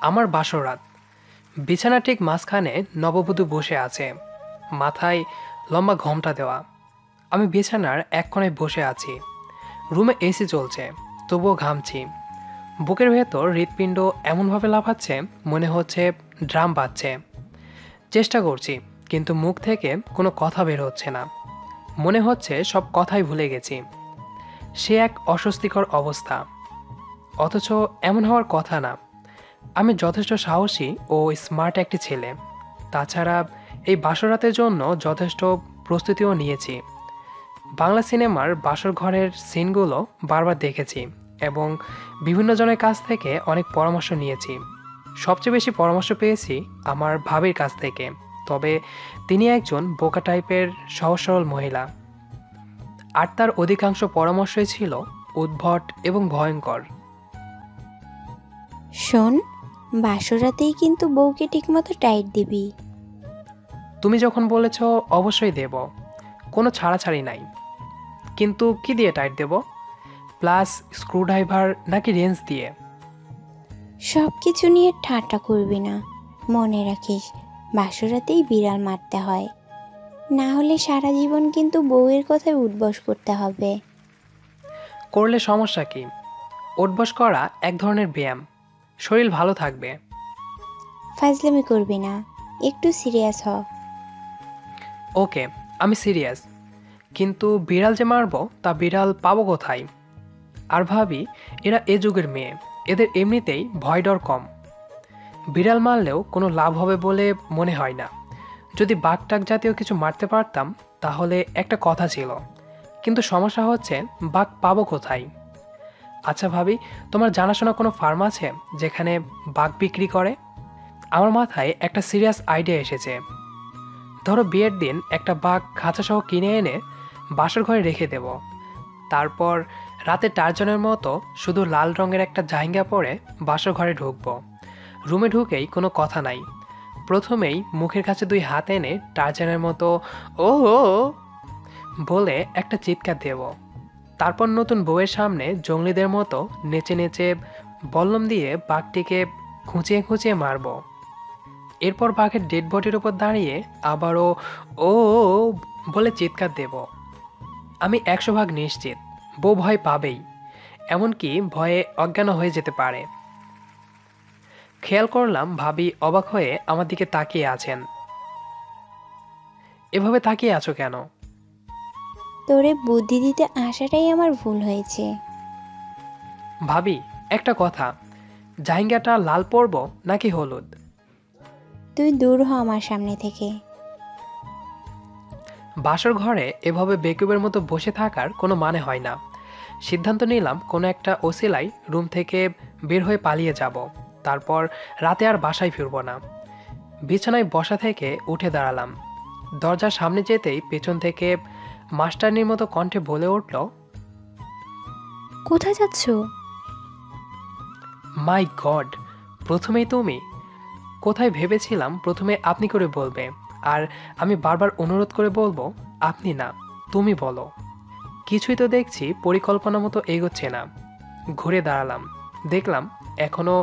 আমার বাসরাত। বিছানা ঠিক মাঝখানে নববধূ বসে আছে, মাথায় লম্বা ঘোমটা দেওয়া। আমি বিছানার এক কোণায় বসে আছি। রুমে এসি চলছে, তবুও ঘামছি। বুকের ভেতর হৃৎপিণ্ড এমনভাবে লাফাচ্ছে মনে হচ্ছে ড্রাম বাজছে। চেষ্টা করছি, কিন্তু মুখ থেকে কোনো কথা বের হচ্ছে না। মনে হচ্ছে সব কথাই ভুলে গেছি। সে এক অস্বস্তিকর অবস্থা, অথচ এমন হওয়ার কথা না। আমি যথেষ্ট সাহসী ও স্মার্ট একটি ছেলে। তাছাড়া এই বাসরাতের জন্য যথেষ্ট প্রস্তুতিও নিয়েছি। বাংলা সিনেমার বাসর ঘরের সিনগুলো বারবার দেখেছি এবং বিভিন্ন জনের কাছ থেকে অনেক পরামর্শ নিয়েছি। সবচেয়ে বেশি পরামর্শ পেয়েছি আমার ভাবির কাছ থেকে, তবে তিনি একজন বোকা টাইপের সহজ সরল মহিলা। আর তার অধিকাংশ পরামর্শই ছিল উদ্ভট এবং ভয়ঙ্কর। শোন, বাসরাতেই কিন্তু বউকে ঠিকমতো টাইট দিবি। তুমি যখন বলেছ অবশ্যই দেব, কোনো ছাড়াছাড়ি নাই। কিন্তু কি দিয়ে টাইট দেব? প্লাস স্ক্রুড্রাইভার নাকি রেঞ্জ দিয়ে? সব কিছু নিয়ে ঠাট্টা করবি না। মনে রাখিস, বাসরাতেই বিড়াল মারতে হয়, না হলে সারা জীবন কিন্তু বউয়ের কথায় উঠবস করতে হবে। করলে সমস্যা কি? ওঠবস করা এক ধরনের ব্যায়াম, শরীর ভালো থাকবে। ফাজলামি করবি না, একটু সিরিয়াস হ। ওকে, আমি সিরিয়াস। কিন্তু বিড়াল যে মারবো তা বিড়াল পাবো কোথায়? আর ভাবি, এরা এ যুগের মেয়ে, এদের এমনিতেই ভয় ডর কম। বিড়াল মারলেও কোনো লাভ হবে বলে মনে হয় না। যদি বাঘটাক জাতীয় কিছু মারতে পারতাম তাহলে একটা কথা ছিল, কিন্তু সমস্যা হচ্ছে বাঘ পাবো কোথায়? আচ্ছা ভাবি, তোমার জানাশোনা কোনো ফার্ম আছে যেখানে বাঘ বিক্রি করে? আমার মাথায় একটা সিরিয়াস আইডিয়া এসেছে। ধরো বিয়ের দিন একটা বাঘ খাঁচাসহ কিনে এনে বাসর ঘরে রেখে দেব। তারপর রাতে টার্জনের মতো শুধু লাল রঙের একটা জাহিঙ্গা পরে বাসর ঘরে ঢুকবো। রুমে ঢুকেই কোনো কথা নাই, প্রথমেই মুখের কাছে দুই হাত এনে টার্জানের মতো ও ও ও বলে একটা চিৎকার দেব। তারপর নতুন বউয়ের সামনে জঙ্গলিদের মতো নেচে নেচে বল্লম দিয়ে বাঘটিকে খুঁচিয়ে খুঁচিয়ে মারব। এরপর বাঘের ডেড বডির উপর দাঁড়িয়ে আবারও ও ও ও বলে চিৎকার দেব। আমি 100 ভাগ নিশ্চিত বউ ভয় পাবেই, এমনকি ভয়ে অজ্ঞান হয়ে যেতে পারে। খেয়াল করলাম ভাবি অবাক হয়ে আমার দিকে তাকিয়ে আছেন। এভাবে তাকিয়ে আছো কেন? তোরে বুদ্ধি দিতে আসাটাই আমার ভুল হয়েছে। ভাবি, একটা কথা, জাহিঙ্গাটা লাল পরব নাকি হলুদ? তুই দূর হ আমার সামনে থেকে। বাসর ঘরে এভাবে বেকুবের মতো বসে থাকার কোনো মানে হয় না। সিদ্ধান্ত নিলাম কোনো একটা ওসিলাই রুম থেকে বের হয়ে পালিয়ে যাব। তারপর রাতে আর বাসায় ফিরব না। বিছানায় বসা থেকে উঠে দাঁড়ালাম। দরজার সামনে যেতেই পেছন থেকে মাস্টারনির মতো কণ্ঠে বলে উঠল, কোথায় যাচ্ছ? মাই গড, প্রথমেই তুমি! কোথায় ভেবেছিলাম প্রথমে আপনি করে বলবে, আর আমি বারবার অনুরোধ করে বলবো আপনি না, তুমি বলো। কিছুই তো দেখছি পরিকল্পনা মতো এগোচ্ছে না। ঘুরে দাঁড়ালাম, দেখলাম এখনো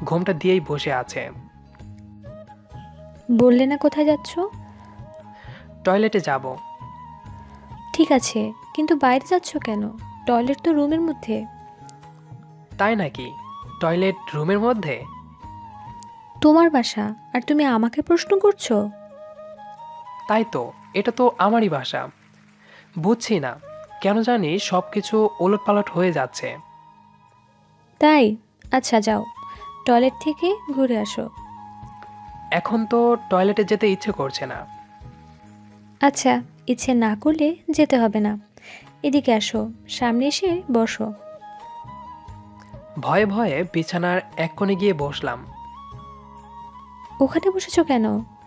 ঘোমটা দিয়েই বসে আছে। বললে না কোথায় যাচ্ছ? টয়লেটে যাব। ঠিক আছে, কিন্তু বাইরে যাচ্ছ কেন? টয়লেট তো রুমের মধ্যে। তাই নাকি? টয়লেট রুমের মধ্যে? তোমার বাসা, আর তুমি আমাকে প্রশ্ন করছো? তাই তো, এটা তো আমারই বাসা। বুঝছি না কেন জানি সব কিছু ওলটপালট হয়ে যাচ্ছে। তাই? আচ্ছা যাও, টয়লেট থেকে ঘুরে আসো। এখন তো টয়লেটে যেতে ইচ্ছে করছে না। আচ্ছা, ইচ্ছে না করলে যেতে হবে না। এদিকে আসো, সামনে এসে বসো। ভয়ে ভয়ে বিছানার এক কোণে গিয়ে বসলাম। ওখানে বসেছো কেন?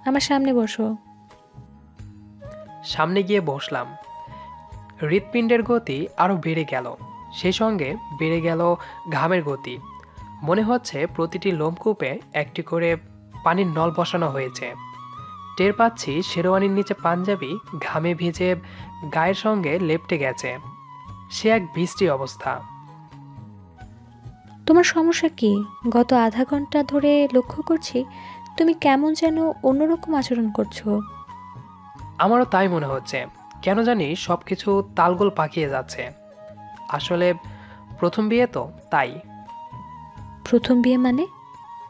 আমার সামনে বসো। সামনে গিয়ে বসলাম। হৃৎপিণ্ডের গতি আরও বেড়ে গেল, সেই সঙ্গে বেড়ে গেল ঘামের গতি। মনে হচ্ছে প্রতিটি লোমকূপে একটি করে পানির নল বসানো হয়েছে। টের পাচ্ছি শেরওয়ানির নিচে পাঞ্জাবি ঘামে ভিজে গায়ের সঙ্গে লেপ্টে গেছে। সে এক বিশ্রী অবস্থা। তোমার সমস্যা কি? গত আধা ঘন্টা ধরে লক্ষ্য করছি তুমি কেমন যেন অন্যরকম আচরণ করছো। আমারও তাই মনে হচ্ছে। কেন জানি সব কিছু তালগোল পাকিয়ে যাচ্ছে। আসলে প্রথম বিয়ে তো, তাই। প্রথম বিয়ে মানে?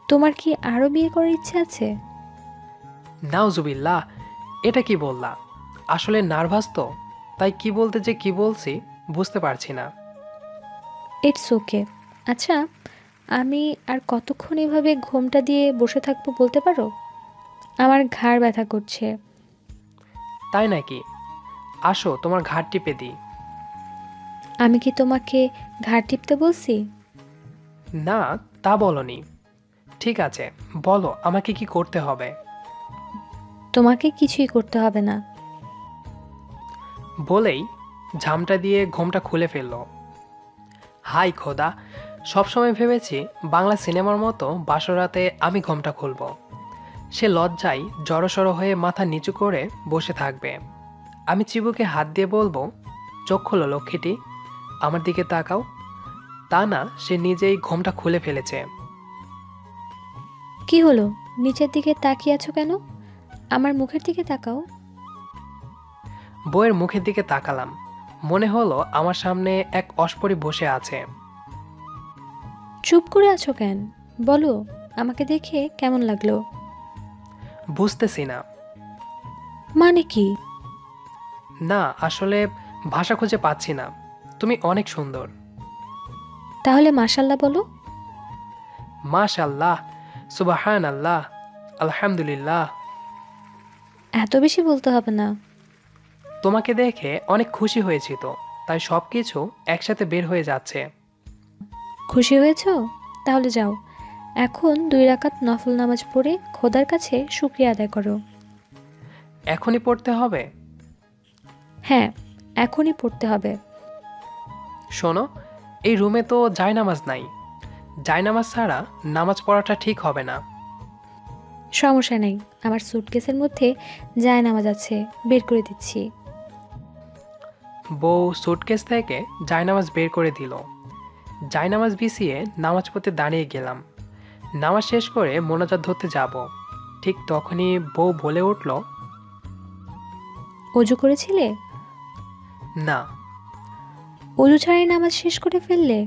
তোমার কি আরও বিয়ে করার ইচ্ছে আছে? নাউজুবিল্লাহ, এটা কি বললা? আসলে নার্ভাস তো, তাই কি বলতে যে কি বলছি বুঝতে পারছি না। It's okay. আচ্ছা, আমি আর কতক্ষণ এভাবে ঘোমটা দিয়ে বসে থাকবো বলতে পারো? আমার ঘাড় ব্যথা করছে। তাই নাকি? আসো তোমার ঘাড় টিপে দিই। আমি কি তোমাকে ঘাড় টিপতে বলছি? না, তা বলনি। ঠিক আছে, বলো আমাকে কি করতে হবে। তোমাকে কিছুই করতে হবে না। বলেই ঝামটা দিয়ে ঘোমটা খুলে ফেললো। হাই খোদা, সবসময় ভেবেছি বাংলা সিনেমার মতো বাসরাতে আমি ঘোমটা খুলব। সে লজ্জায় জড়সড় হয়ে মাথা নিচু করে বসে থাকবে। আমি চিবুকে হাত দিয়ে বলবো, চোখ খোলো লক্ষ্মীটি, আমার দিকে তাকাও। তা না, সে নিজেই ঘোমটা খুলে ফেলেছে। কি হলো? নিচের দিকে তাকিয়ে আছো কেন? আমার মুখের দিকে তাকাও। বইয়ের মুখের দিকে তাকালাম। মনে হলো আমার সামনে এক অস্পরি বসে আছে। চুপ করে আছো কেন? বলো, আমাকে দেখে কেমন লাগলো? বুঝতেছি না। মানে কি? না, আসলে ভাষা খুঁজে পাচ্ছি না। তুমি অনেক সুন্দর। তাহলে মাশাল্লাহ বলো। মাশাল্লাহ, সুবাহান আল্লাহ, আলহামদুলিল্লাহ। এত বেশি বলতে হবে না। তোমাকে দেখে অনেক খুশি হয়েছি তো, তাই সব কিছু একসাথে বের হয়ে যাচ্ছে। খুশি হয়েছো? তাহলে যাও, এখন 2 রাকাত নফল নামাজ পড়ে খোদার কাছে শুকরিয়া আদায় করো। এখনই পড়তে হবে? হ্যাঁ, এখনই পড়তে হবে। শোনো, এই রুমে তো জায়নামাজ নাই। জায়নামাজ ছাড়া নামাজ পড়াটা ঠিক হবে না। সমস্যা নেই, আমার সুটকেসের মধ্যে জায়নামাজ আছে, বের করে দিচ্ছি। বউ সুটকেস থেকে জায়নামাজ বের করে দিল। জায়নামাজ বিছিয়ে নামাজ পড়তে দাঁড়িয়ে গেলাম। নামাজ শেষ করে মোনাজাত ধরতে যাব। ঠিক তখনই বউ বলে উঠল, অজু করেছিলে? না। অজু ছাড়াই নামাজ শেষ করে ফেললে?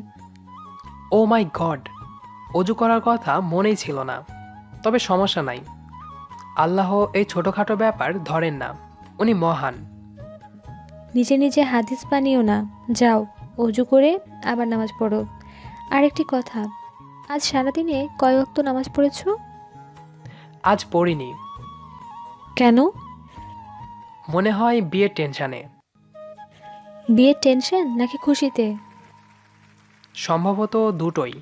ও মাই গড, অজু করার কথা মনেই ছিল না। তবে সমস্যা নাই, আল্লাহ এই ছোটখাটো ব্যাপার ধরেন না, উনি মহান। নিজে নিজে হাদিস বানিও না। যাও, অজু করে আবার নামাজ পড়ো। আরেকটি কথা, আজ সারাদিনে কয় ওয়াক্ত নামাজ পড়েছো? আজ পড়িনি। কেন? মনে হয় বিয়ের টেনশনে। বিয়ের টেনশন নাকি খুশিতে? সম্ভবত দুটোই।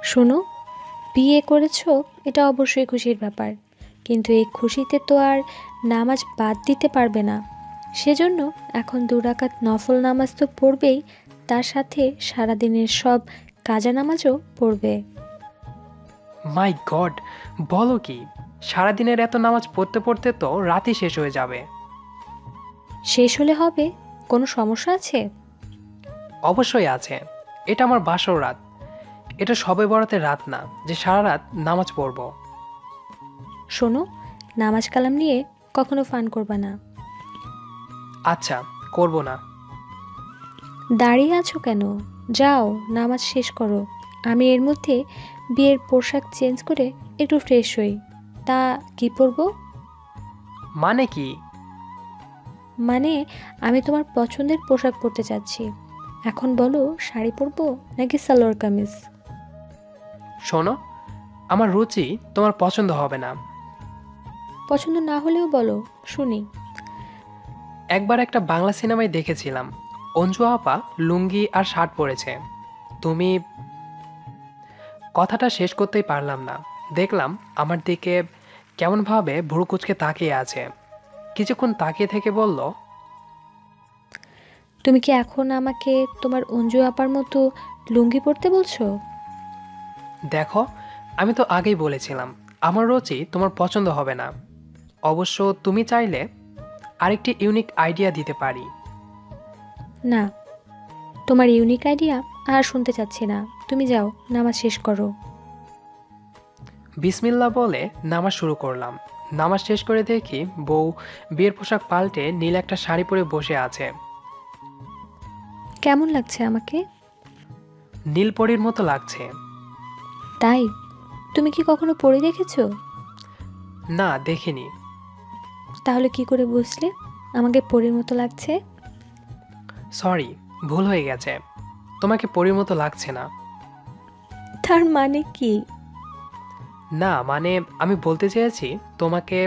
শোনো, বিয়ে করেছো এটা অবশ্যই খুশির ব্যাপার, কিন্তু এই খুশিতে তো আর নামাজ বাদ দিতে পারবে না। সেজন্য এখন 2 রাকাত নফল নামাজ তো পড়বেই, তার সাথে সারাদিনের সব কাজা নামাজও পড়বে। মাই গড, বলো কি? সারাদিনের এত নামাজ পড়তে পড়তে তো রাতই শেষ হয়ে যাবে। শেষ হলে হবে, কোনো সমস্যা আছে? অবশ্যই আছে। এটা আমার বাসর রাত। এটা সবে বরাতের রাত না যে সারা রাত নামাজ পড়ব। শোনো, নামাজ কালাম নিয়ে কখনো ফান করবা না। আচ্ছা, করব না। দাঁড়িয়ে আছো কেন? যাও, নামাজ শেষ করো। আমি এর মধ্যে বিয়ের পোশাক চেঞ্জ করে একটু ফ্রেশ হই। তা কি পরবো? মানে কি? মানে আমি তোমার পছন্দের পোশাক পরতে চাচ্ছি। এখন বলো, শাড়ি পরবো নাকি সালোয়ার কামিজ? শোনো, আমার রুচি তোমার পছন্দ হবে না। পছন্দ না হলেও বলো, শুনি। একবার একটা বাংলা সিনেমায় দেখেছিলাম, অঞ্জু আপা লুঙ্গি আর শার্ট পরেছে। তুমি... কথাটা শেষ করতেই পারলাম না। দেখলাম আমার দিকে কেমনভাবে ভুরু কুঁচকে তাকিয়ে আছে। কিছুক্ষণ তাকিয়ে থেকে বলল, তুমি কি এখন আমাকে তোমার অঞ্জু আপার মতো লুঙ্গি পরতে বলছো? দেখো, আমি তো আগেই বলেছিলাম আমার রুচি তোমার পছন্দ হবে না। অবশ্য তুমি চাইলে আরেকটি ইউনিক আইডিয়া দিতে পারি। না, তোমার ইউনিক আইডিয়া আর শুনতে চাচ্ছি না। তুমি যাও, নামাজ শেষ করো। বিসমিল্লাহ বলে নামাজ শুরু করলাম। নামাজ শেষ করে দেখি বউ বিয়ের পোশাক পাল্টে নীল একটা শাড়ি পরে বসে আছে। কেমন লাগছে আমাকে? নীলপরীর মতো লাগছে। তাই? তুমি কি কখনো পরে দেখেছো? না, দেখিনি। তাহলে কি করে বুঝলে আমাকে পরীর মতো লাগছে? সরি, ভুল হয়ে গেছে। তোমাকে পরীর মতো লাগছে না। তার মানে কি? না, মানে আমি বলতে চেয়েছি তোমাকে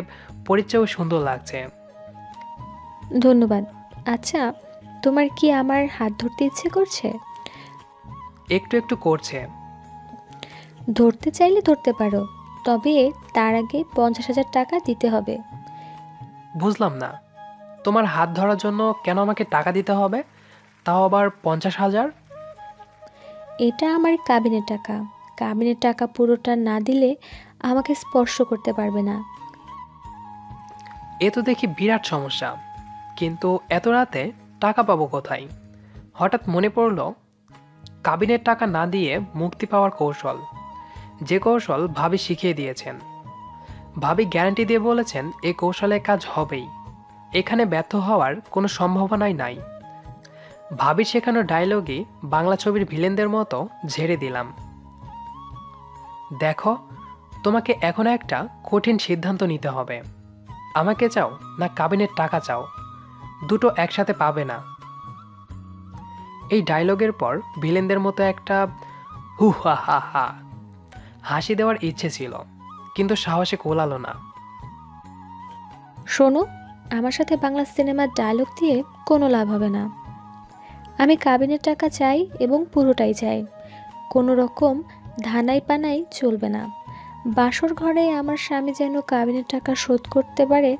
পরীর চেয়েও সুন্দর লাগছে। ধন্যবাদ। আচ্ছা, তোমার কি আমার হাত ধরতে ইচ্ছে করছে? একটু একটু করছে। ধরতে চাইলে ধরতে পারো, তবে তার আগে 50,000 টাকা দিতে হবে। বুঝলাম না, তোমার হাত ধরার জন্য কেন আমাকে টাকা দিতে হবে, তাও আবার 50,000? এটা আমার কাবিনের টাকা। কাবিনের টাকা পুরোটা না দিলে আমাকে স্পর্শ করতে পারবে না। এ তো দেখি বিরাট সমস্যা। কিন্তু এত রাতে টাকা পাবো কোথায়? হঠাৎ মনে পড়ল কাবিনের টাকা না দিয়ে মুক্তি পাওয়ার কৌশল, যে কৌশল ভাবি শিখিয়ে দিয়েছেন। ভাবি গ্যারান্টি দিয়ে বলেছেন এই কৌশলে কাজ হবেই, এখানে ব্যর্থ হওয়ার কোনো সম্ভাবনাই নাই। ভাবির শেখানো ডায়লগই বাংলা ছবির ভিলেনদের মতো ঝেড়ে দিলাম। দেখো, তোমাকে এখন একটা কঠিন সিদ্ধান্ত নিতে হবে। আমাকে চাও না কাবিনের টাকা চাও, দুটো একসাথে পাবে না। এই ডায়লগের পর ভিলেনদের মতো একটা হু হা হা হা হাসি দেওয়ার ইচ্ছে ছিল, কিন্তু সাহসে কোলালো না। শোনো, আমার সাথে বাংলা সিনেমার ডায়লগ দিয়ে কোনো লাভ হবে না। আমি কাবিনের টাকা চাই এবং পুরোটাই চাই। কোনো রকম ধানাই পানাই চলবে না। বাসর ঘরে আমার স্বামী যেন কাবিনের টাকা শোধ করতে পারে,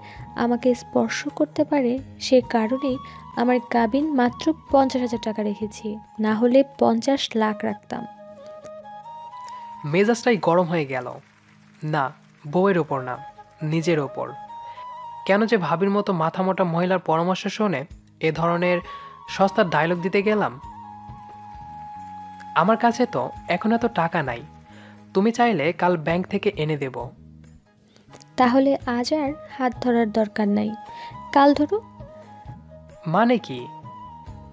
আমাকে স্পর্শ করতে পারে। সে কারণেই আমার কাবিন মাত্র 50,000 টাকা রেখেছি, না হলে 50 লাখ রাখতাম। মেজাজটাই গরম হয়ে গেল। না, বউয়ের ওপর না, নিজের ওপর। কেন যে ভাবির মতো মাথামোটা মহিলার পরামর্শ শুনে এ ধরনের সস্তার ডায়লগ দিতে গেলাম? আমার কাছে তো এখন এত টাকা নাই, তুমি চাইলে কাল ব্যাংক থেকে এনে দেব। তাহলে আজ আর হাত ধরার দরকার নাই, কাল ধরো। মানে কি?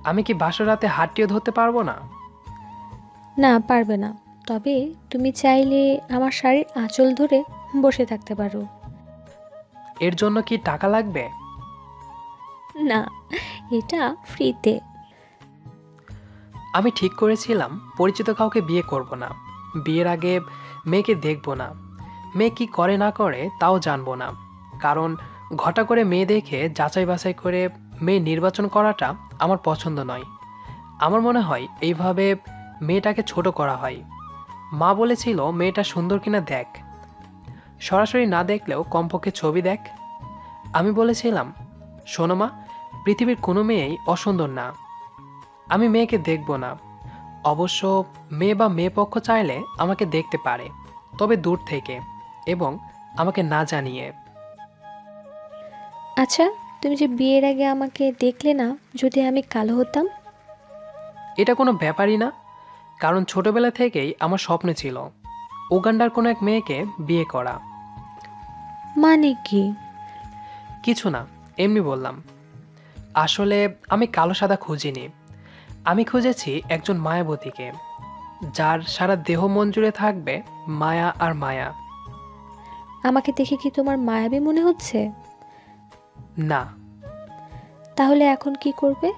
আমি কি বাসর রাতে হাতটিও ধরতে পারবো না? না, পারবে না। তবে তুমি চাইলে আমার শাড়ির আঁচল ধরে বসে থাকতে পারো। এর জন্য কি টাকা লাগবে? না, এটা ফ্রিতে। আমি ঠিক করেছিলাম পরিচিত কাউকে বিয়ে করব না। বিয়ের আগে মেয়েকে দেখব না, মেয়ে কি করে না করে তাও জানবো না। কারণ ঘটা করে মেয়ে দেখে যাচাই বাছাই করে মেয়ে নির্বাচন করাটা আমার পছন্দ নয়। আমার মনে হয় এইভাবে মেয়েটাকে ছোট করা হয়। মা বলেছিল মেয়েটা সুন্দর কিনা দেখ, সরাসরি না দেখলেও কমপক্ষে ছবি দেখ। আমি বলেছিলাম, শোনো মা, পৃথিবীর কোনো মেয়েই অসুন্দর না, আমি মেয়েকে দেখব না। অবশ্য মেয়ে বা মেয়ে পক্ষ চাইলে আমাকে দেখতে পারে, তবে দূর থেকে এবং আমাকে না জানিয়ে। আচ্ছা, তুমি যে বিয়ের আগে আমাকে দেখলে না, যদি আমি কালো হতাম? এটা কোনো ব্যাপারই না, কারণ ছোটবেলা থেকেই আমার স্বপ্ন ছিল উগান্ডার কোনো এক মেয়েকে বিয়ে করা। মানে কি? কিছু না, এমনি বললাম। আসলে আমি কালো সাদা খুঁজিনি, আমি খুঁজেছি একজন মায়াবতীকে, যার সারা দেহ মন জুড়ে থাকবে মায়া আর মায়া। আমাকে দেখে কি তোমার মায়াবী মনে হচ্ছে? না। তাহলে এখন কি করবে?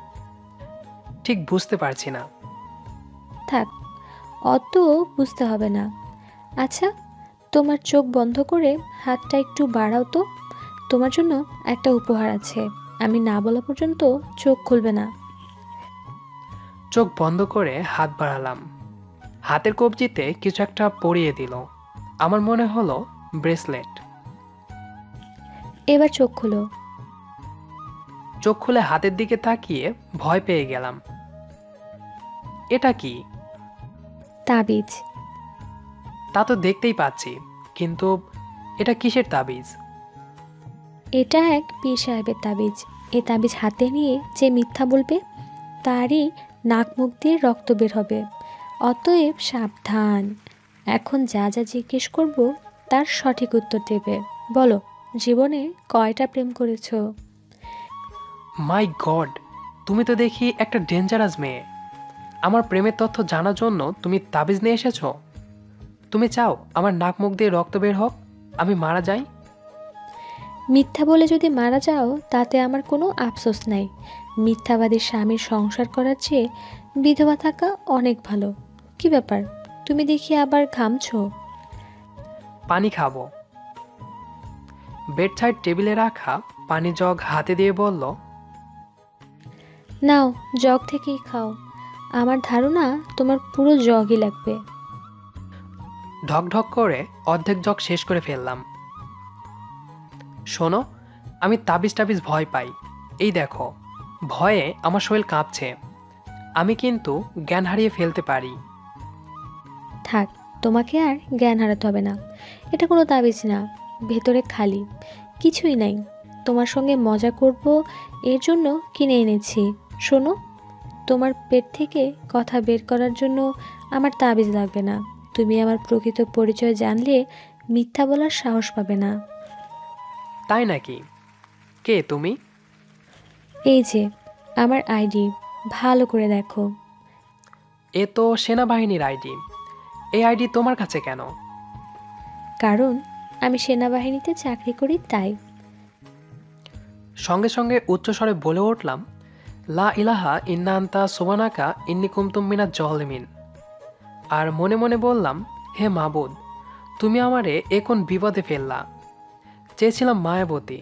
ঠিক বুঝতে পারছি না। থাক, অত বুঝতে হবে না। আচ্ছা, তোমার চোখ বন্ধ করে হাতটা একটু বাড়াও তো। তোমার জন্য একটা উপহার আছে, আমি না বলা পর্যন্ত চোখ খুলবে না। চোখ বন্ধ করে হাত বাড়ালাম। হাতের কবজিতে কিছু একটা পরিয়ে দিল। আমার মনে হলো ব্রেসলেট। এবার চোখ খুলো। চোখ খুলে হাতের দিকে তাকিয়ে ভয় পেয়ে গেলাম। এটা কি? তাবিজ। তা তো দেখতেই পাচ্ছি, কিন্তু এটা কিসের তাবিজ? এটা এক পীর সাহেবের তাবিজ। এই তাবিজ হাতে নিয়ে যে মিথ্যা বলবে, তারই নাক মুখ দিয়ে রক্ত বের হবে। অতএব সাবধান। এখন যা যা জিজ্ঞেস করব তার সঠিক উত্তর দেবে। বলো, জীবনে কয়টা প্রেম করেছো? মাই গড, তুমি তো দেখি একটা ডেঞ্জারাস মেয়ে। আমার প্রেমের তথ্য জানার জন্য তুমি তাবিজ নিয়ে এসেছো? তুমি চাও আমার নাক মুখ দিয়ে রক্ত বের হোক, আমি মারা যাই? মিথ্যা বলে যদি মারা যাও তাতে আমার কোনো আফসোস নাই। মিথ্যাবাদী স্বামীর সংসার করার চেয়ে বিধবা থাকা অনেক ভালো। কি ব্যাপার, তুমি দেখি আবার ঘামছো? পানি খাবো। বেড সাইড টেবিলে রাখা পানি জগ হাতে দিয়ে বলল, নাও, জগ থেকেই খাও। আমার ধারণা তোমার পুরো জগই লাগবে। ঢক ঢক করে অর্ধেক জগ শেষ করে ফেললাম। শোনো, আমি তাবিজ টাবিজ ভয় পাই। এই দেখো, ভয়ে আমার শরীর কাঁপছে। আমি কিন্তু জ্ঞান হারিয়ে ফেলতে পারি। থাক, তোমাকে আর জ্ঞান হারাতে হবে না। এটা কোনো তাবিজ না, ভেতরে খালি, কিছুই নাই। তোমার সঙ্গে মজা করব এর জন্য কিনে এনেছি। শোনো, তোমার পেট থেকে কথা বের করার জন্য আমার তাবিজ লাগবে না। তুমি আমার প্রকৃত পরিচয় জানলে মিথ্যা বলার সাহস পাবে না। তাই নাকি? কে তুমি? এই যে আমার আইডি, ভালো করে দেখো। এ তো সেনাবাহিনীর আইডি। এই আইডি তোমার কাছে কেন? কারণ আমি সেনাবাহিনীতে চাকরি করি, তাই। সঙ্গে সঙ্গে উচ্চস্বরে বলে উঠলাম, লা ইলাহা ইন্না আনতা সুবহানাকা ইন্নী কুনতু মিনাজ জালিমিন। আর মনে মনে বললাম, হে মাবুদ, তুমি আমারে এ কোন বিপদে ফেললা? চেয়েছিলাম মায়াবতী,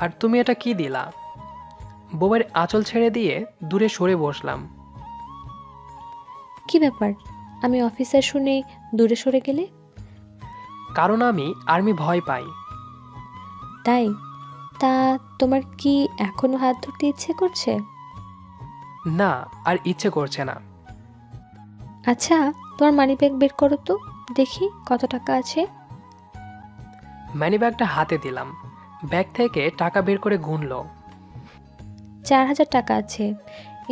আর তুমি এটা কি দিলা? বউয়ের আঁচল ছেড়ে দিয়ে দূরে সরে বসলাম। কি ব্যাপার, আমি অফিসার শুনে দূরে সরে গেলে? কারণ আমি আর্মি ভয় পাই। তাই? তা তোমার কি এখনো হাত ধরতে ইচ্ছে করছে? না, আর ইচ্ছে করছে না। আচ্ছা, তোমার মানিব্যাগ বের করো তো, দেখি কত টাকা আছে। মানিব্যাগটা হাতে দিলাম। ব্যাগ থেকে টাকা বের করে গুনলো। 4,000 টাকা আছে,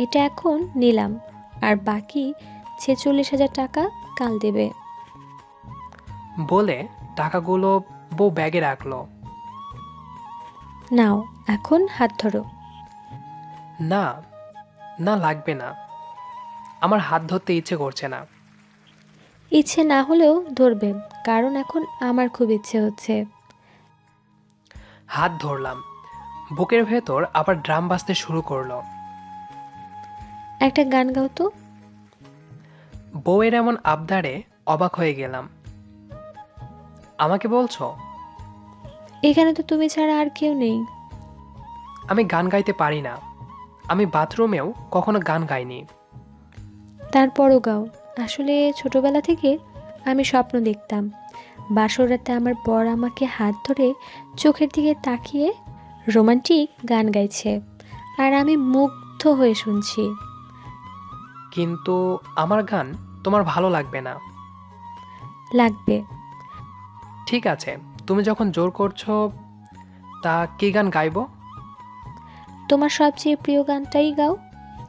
এটা এখন নিলাম। আর বাকি 46,000 টাকা কাল দেবে। বলে টাকাগুলো বউ ব্যাগে রাখলো। নাও, এখন হাত ধরো। না, না লাগবে না, আমার হাত ধরতে ইচ্ছে করছে না। ইচ্ছে না হলেও ধরবে, কারণ এখন আমার খুব ইচ্ছে হচ্ছে। হাত ধরলাম। বুকের ভেতর আবার ড্রাম বাজতে শুরু করলো। একটা গান গাও তো। বউয়ের এমন আবদারে অবাক হয়ে গেলাম। আমাকে বলছো? এখানে তো তুমি ছাড়া আর কেউ নেই। আমি গান গাইতে পারি না। আমি বাথরুমেও কখনো গান গাইনি। তারপরও গাও। আসলে ছোটবেলা থেকে আমি স্বপ্ন দেখতাম বাসর রাতে আমার বর আমাকে হাত ধরে চোখের দিকে তাকিয়ে রোমান্টিক গান গাইছে, আর আমি মুগ্ধ হয়ে শুনছি। কিন্তু আমার গান তোমার ভালো লাগবে না। লাগবে। ঠিক আছে, তুমি যখন জোর করছো, তা কি গান গাইবো? তোমার সবচেয়ে প্রিয় গানটাই গাও,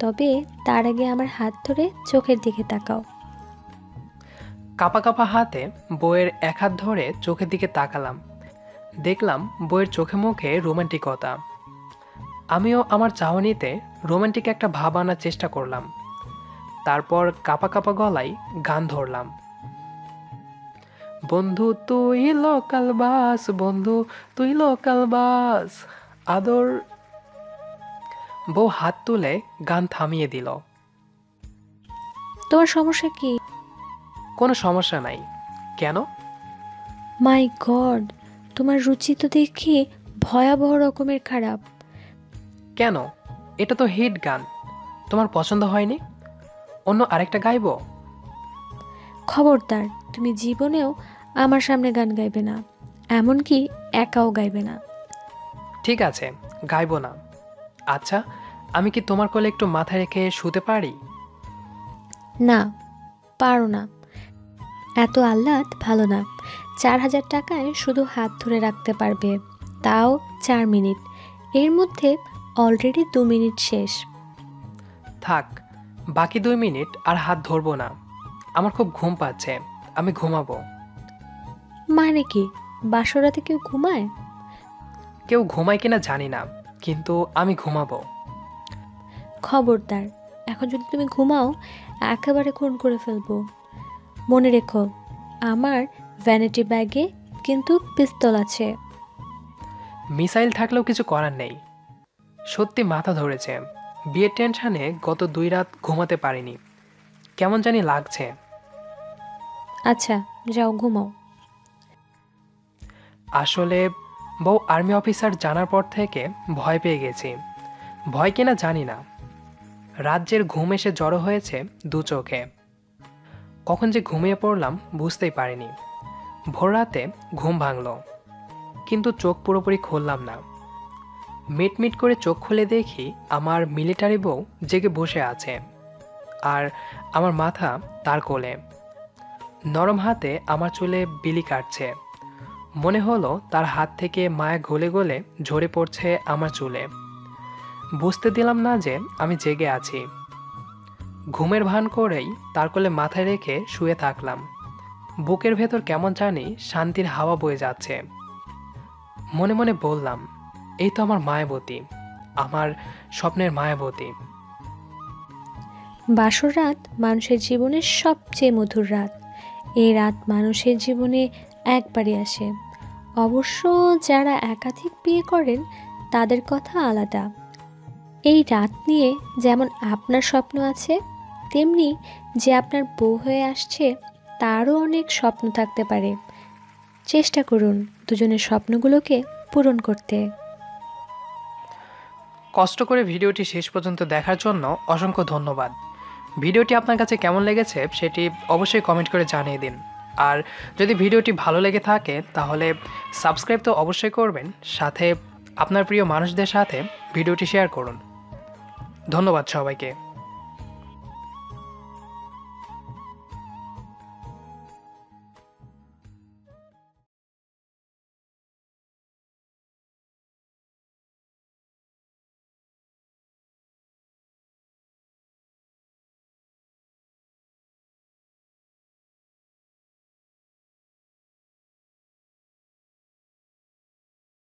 তবে তার আগে আমার হাত ধরে চোখের দিকে তাকাও। কাপা কাপা হাতে বইয়ের এক হাত ধরে চোখের দিকে তাকালাম। দেখলাম বইয়ের চোখে মুখে রোমান্টিকতা। আমিও আমার চাহনিতে রোমান্টিক একটা ভাব আনার চেষ্টা করলাম। তারপর কাপা কাপা গলায় গান ধরলাম। বন্ধু তুই লোকাল বাস, বন্ধু তুই লোকাল বাস, আদর। বউ হাত তুলে গান থামিয়ে দিল। তোমার সমস্যা কি? কোনো সমস্যা নাই। কেন? মাই গড, তোমার রুচি তো দেখি ভয়াবহ রকমের খারাপ। কেন? এটা তো হিট গান, তোমার পছন্দ হয়নি? অন্য আরেকটা গাইবো? খবরদার, তুমি জীবনেও আমার সামনে গান গাইবে না, এমনকি একাও গাইবে না। ঠিক আছে, গাইবো না। আচ্ছা, আমি কি তোমার কোলে একটু মাথা রেখে শুতে পারি? না, পারো না। এত আহ্লাদ ভালো না। 4,000 টাকায় শুধু হাত ধরে রাখতে পারবে, তাও 4 মিনিট। এর মধ্যে অলরেডি 2 মিনিট শেষ। থাক, বাকি 2 মিনিট আর হাত ধরবো না। আমার খুব ঘুম পাচ্ছে, আমি ঘুমাবো। মানে কি, বাসরাতে কেউ ঘুমায়? কেউ ঘুমায় কিনা জানি না, কিন্তু আমি ঘুমাবো। খবরদার, এখন যদি তুমি ঘুমাও একেবারে খুন করে ফেলবো। মনে রেখো, আমার ভ্যানিটি ব্যাগে কিন্তু পিস্তল আছে। মিসাইল থাকলেও কিছু করার নেই। সত্যি মাথা ধরেছে, বিয়ের টেনশনে গত 2 রাত ঘুমাতে পারিনি, কেমন জানি লাগছে। আচ্ছা, যাও ঘুমাও। আসলে বউ আর্মি অফিসার জানার পর থেকে ভয় পেয়ে গেছি। ভয় কিনা জানি না, রাজ্যের ঘুম এসে জড়ো হয়েছে 2 চোখে। কখন যে ঘুমিয়ে পড়লাম বুঝতেই পারিনি। ভোর রাতে ঘুম ভাঙল, কিন্তু চোখ পুরোপুরি খুললাম না। মিটমিট করে চোখ খুলে দেখি আমার মিলিটারি বউ জেগে বসে আছে, আর আমার মাথা তার কোলে। নরম হাতে আমার চুলে বিলি কাটছে। মনে হলো তার হাত থেকে মায়া গলে গলে ঝরে পড়ছে আমার চুলে। বুঝতে দিলাম না যে আমি জেগে আছি। ঘুমের ভান করেই তার কোলে মাথায় রেখে শুয়ে থাকলাম। বুকের ভেতর কেমন জানি শান্তির হাওয়া বয়ে যাচ্ছে। মনে মনে বললাম, এই তো আমার মায়াবতী, আমার স্বপ্নের মায়াবতী। বাসর রাত মানুষের জীবনের সবচেয়ে মধুর রাত। এই রাত মানুষের জীবনে একবারই আসে। অবশ্য যারা একাধিক বিয়ে করেন তাদের কথা আলাদা। এই রাত নিয়ে যেমন আপনার স্বপ্ন আছে, তেমনি যে আপনার বউ হয়ে আসছে তারও অনেক স্বপ্ন থাকতে পারে। চেষ্টা করুন দুজনের স্বপ্নগুলোকে পূরণ করতে। কষ্ট করে ভিডিওটি শেষ পর্যন্ত দেখার জন্য অসংখ্য ধন্যবাদ। ভিডিওটি আপনার কাছে কেমন লেগেছে সেটি অবশ্যই কমেন্ট করে জানিয়ে দিন। আর যদি ভিডিওটি ভালো লেগে থাকে তাহলে সাবস্ক্রাইব তো অবশ্যই করবেন, সাথে আপনার প্রিয় মানুষদের সাথে ভিডিওটি শেয়ার করুন। ধন্যবাদ সবাইকে।